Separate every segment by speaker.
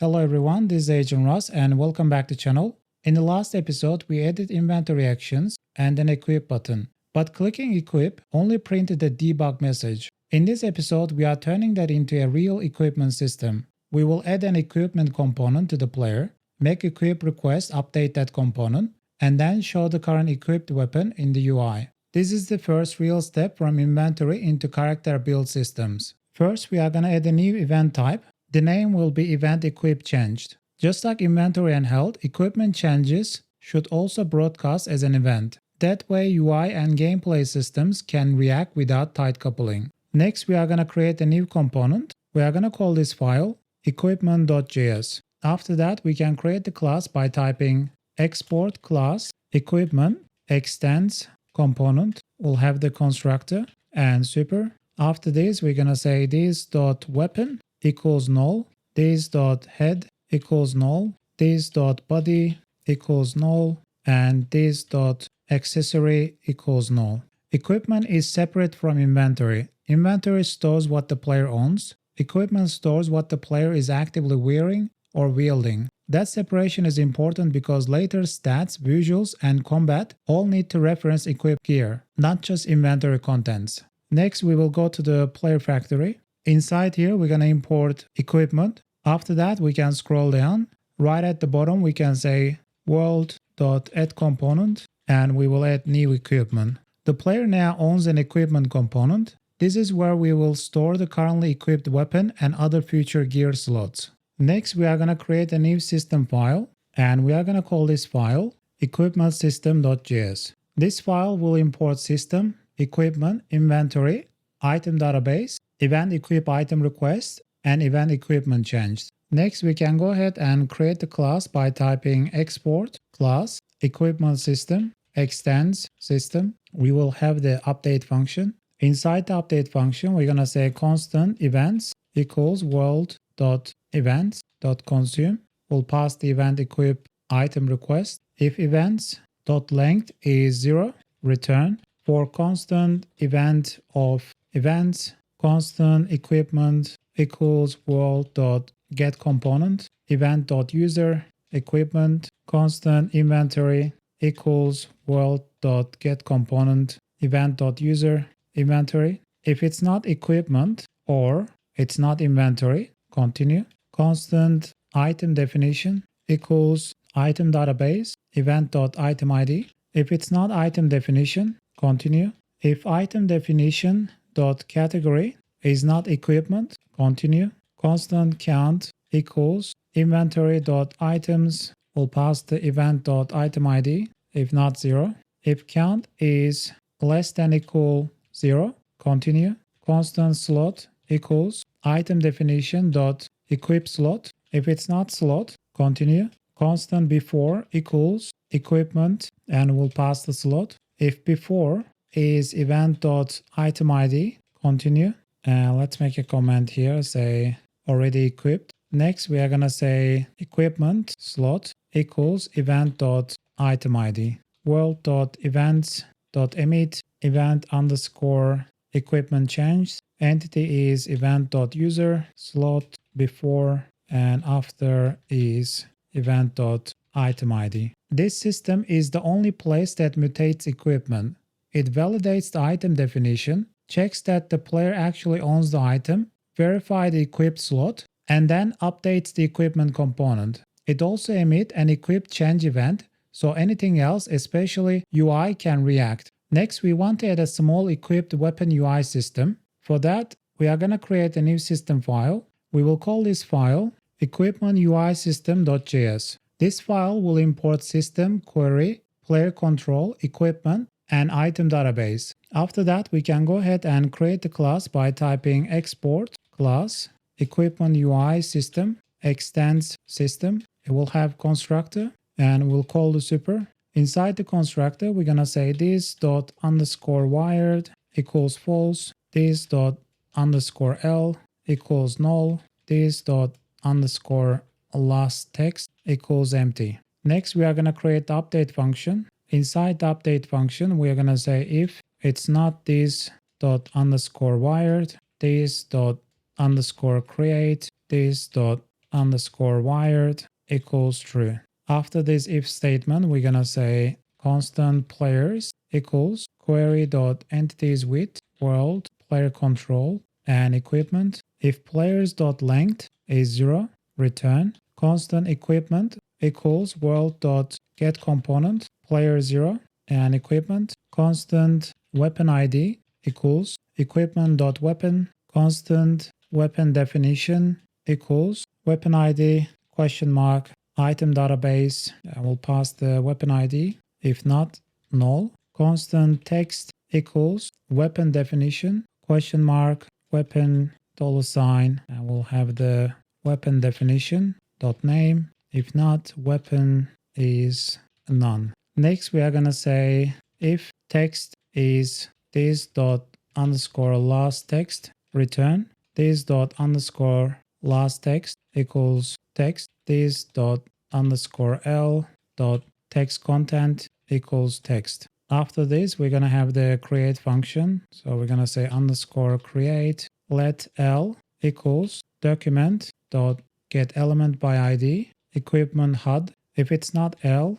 Speaker 1: Hello everyone, this is AgentRuss and welcome back to the channel. In the last episode, we added inventory actions and an equip button, but clicking equip only printed a debug message. In this episode, we are turning that into a real equipment system. We will add an equipment component to the player, make equip request update that component, and then show the current equipped weapon in the UI. This is the first real step from inventory into character build systems. First, we are going to add a new event type. The name will be event equip changed. Just like inventory and health, equipment changes should also broadcast as an event. That way UI and gameplay systems can react without tight coupling. Next, we are going to create a new component. We are going to call this file equipment.js. After that, we can create the class by typing export class equipment extends component. We'll have the constructor and super. After this, we're going to say this.weapon equals null, this.head equals null, this.body equals null, and this.accessory equals null. Equipment is separate from inventory. Inventory stores what the player owns. Equipment stores what the player is actively wearing or wielding. That separation is important because later stats, visuals, and combat all need to reference equipped gear, not just inventory contents. Next, we will go to the player factory. Inside here, we're going to import equipment. After that, we can scroll down. Right at the bottom, we can say world.add component, and we will add new equipment. The player now owns an equipment component. This is where we will store the currently equipped weapon and other future gear slots. Next, we are going to create a new system file, and we are going to call this file equipmentsystem.js. This file will import system, equipment, inventory, item database, event equip item request, and event equipment changed. Next, we can go ahead and create the class by typing export class equipment system extends system. We will have the update function. Inside the update function, we're going to say constant events equals world.events.consume. We'll pass the event equip item request. If events.length is 0, return. For constant event of events, constant equipment equals world.getComponent, event.user equipment, constant inventory equals world.getComponent, event.user inventory. If it's not equipment or it's not inventory, continue. Constant item definition equals item database, event.itemID. If it's not item definition, continue. If item definition dot category is not equipment, continue. Constant count equals inventory dot items. We'll pass the event dot item ID if not 0. If count is less than equal 0, continue. Constant slot equals item definition dot equip slot. If it's not slot, continue. Constant before equals equipment, and we'll pass the slot. If before is event.itemID, continue. Let's make a comment here, say already equipped. Next, we are going to say equipment slot equals event.itemID. World.events.emit event underscore equipment changed. Entity is event.user, slot before and after is event.itemID. This system is the only place that mutates equipment. It validates the item definition, checks that the player actually owns the item, verifies the equipped slot, and then updates the equipment component. It also emits an equipped change event, so anything else, especially UI, can react. Next, we want to add a small equipped weapon UI system. For that, we are going to create a new system file. We will call this file equipmentuisystem.js. This file will import system, query, player control, equipment, and item database. After that, we can go ahead and create the class by typing export class equipment UI system extends system. It will have constructor and we'll call the super. Inside the constructor, we're going to say this._wired equals false, this._L equals null, this._last text equals empty. Next, we are going to create the update function. Inside the update function, we are going to say if it's not this._wired, this._create, this._ underscore wired equals true. After this if statement, we're going to say constant players equals query.entities with world player control and equipment. If players.length is 0, return constant equipment equals world.getComponent player 0 and equipment. Constant weapon ID equals equipment.weapon. Constant weapon definition equals weapon ID question mark item database. I will pass the weapon ID. If not, null. Constant text equals weapon definition question mark weapon $sign. I will have the weapon definition dot name. If not, weapon is none. Next, we are going to say if text is this dot underscore last text, return this dot underscore last text equals text this dot underscore l dot text content equals text. After this, we're going to have the create function. So we're going to say underscore create let l equals document dot get element by id equipment HUD. If it's not l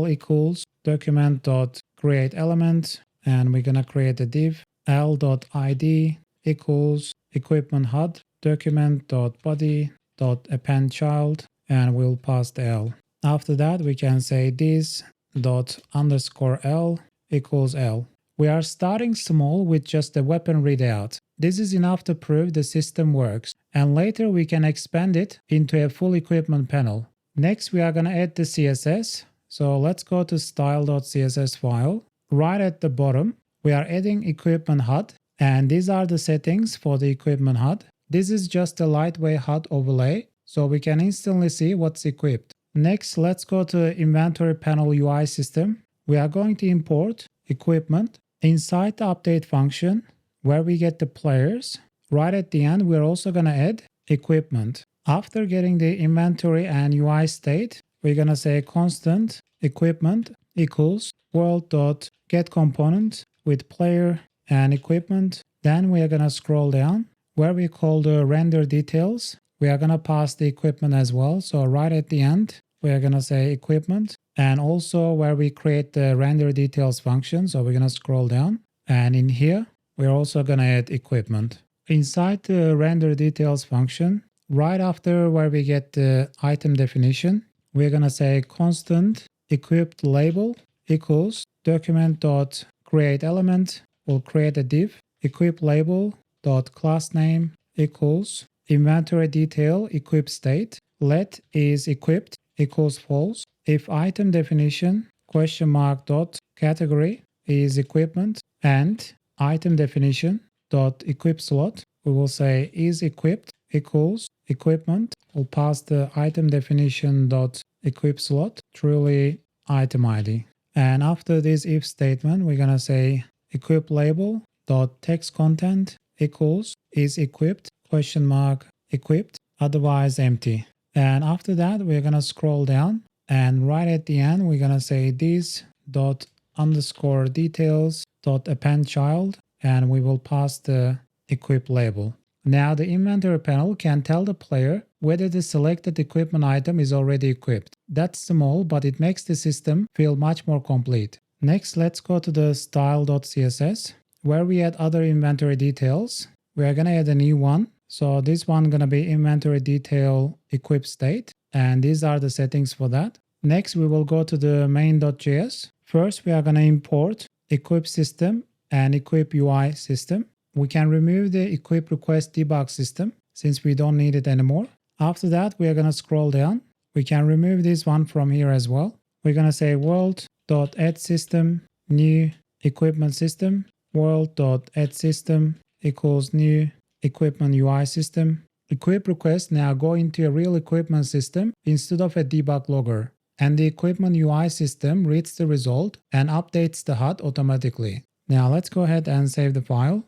Speaker 1: equals document dot create element, and we're going to create a div l.id equals equipment HUD document.body.append child, and we'll pass the L. After that, we can say this dot underscore L equals L. We are starting small with just the weapon readout. This is enough to prove the system works, and later we can expand it into a full equipment panel. Next, we are going to add the CSS. So let's go to style.css file. Right at the bottom, we are adding equipment HUD, and these are the settings for the equipment HUD. This is just a lightweight HUD overlay, so we can instantly see what's equipped. Next, let's go to inventory panel UI system. We are going to import equipment inside the update function where we get the players. Right at the end, we're also going to add equipment. After getting the inventory and UI state, we're going to say constant equipment equals world.getComponent with player and equipment. Then we are going to scroll down where we call the render details. We are going to pass the equipment as well. So right at the end, we are going to say equipment, and also where we create the render details function. So we're going to scroll down, and in here, we're also going to add equipment. Inside the render details function, right after where we get the item definition, we're going to say constant equipped label equals document.create element. We'll create a div equip label dot class name equals inventory detail equip state. Let is equipped equals false. If item definition question mark dot category is equipment and item definition dot equip slot, we will say is equipped equals equipment. We'll pass the item definition dot equip slot truly item ID. And after this if statement, we're gonna say equip label dot text content equals is equipped question mark equipped, otherwise empty. And after that, we're gonna scroll down, and right at the end, we're gonna say this dot underscore details dot append child, and we will pass the equip label. Now the inventory panel can tell the player whether the selected equipment item is already equipped. That's small, but it makes the system feel much more complete. Next, let's go to the style.css where we add other inventory details. We are going to add a new one. So this one going to be inventory detail equip state, and these are the settings for that. Next, we will go to the main.js. First, we are going to import equip system and equip UI system. We can remove the equip request debug system since we don't need it anymore. After that, we are going to scroll down. We can remove this one from here as well. We're going to say world.add system new equipment system, world.add system equals new equipment UI system. Equip request now go into a real equipment system instead of a debug logger. And the equipment UI system reads the result and updates the HUD automatically. Now let's go ahead and save the file.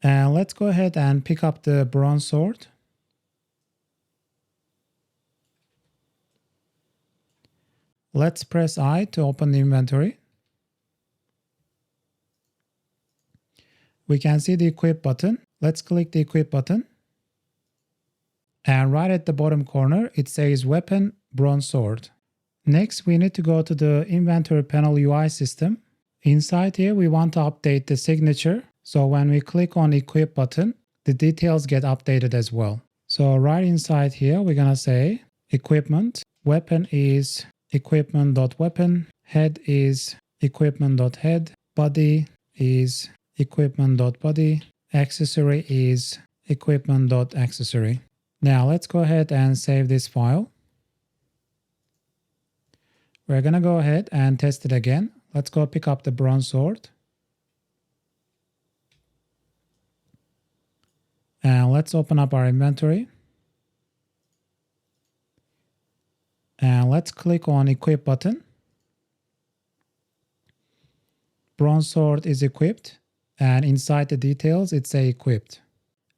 Speaker 1: And let's go ahead and pick up the bronze sword. Let's press I to open the inventory. We can see the equip button. Let's click the equip button. And right at the bottom corner, it says weapon, bronze sword. Next, we need to go to the inventory panel UI system. Inside here, we want to update the signature. So when we click on equip button, the details get updated as well. So right inside here, we're going to say equipment, weapon is equipment.weapon, head is equipment.head, body is equipment.body, accessory is equipment.accessory. Now let's go ahead and save this file. We're going to go ahead and test it again. Let's go pick up the bronze sword. And let's open up our inventory. And let's click on equip button. Bronze sword is equipped. And inside the details, it says equipped.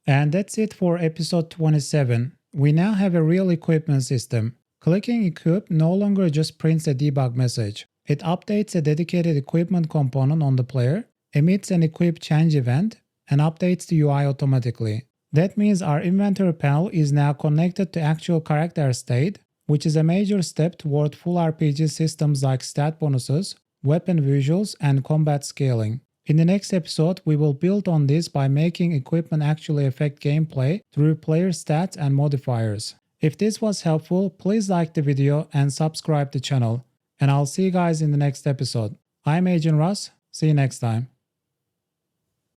Speaker 1: And that's it for episode 27. We now have a real equipment system. Clicking equip no longer just prints a debug message. It updates a dedicated equipment component on the player, emits an equip change event, and updates the UI automatically. That means our inventory panel is now connected to actual character state, which is a major step toward full RPG systems like stat bonuses, weapon visuals, and combat scaling. In the next episode, we will build on this by making equipment actually affect gameplay through player stats and modifiers. If this was helpful, please like the video and subscribe to the channel. And I'll see you guys in the next episode. I'm AgentRuss. See you next time.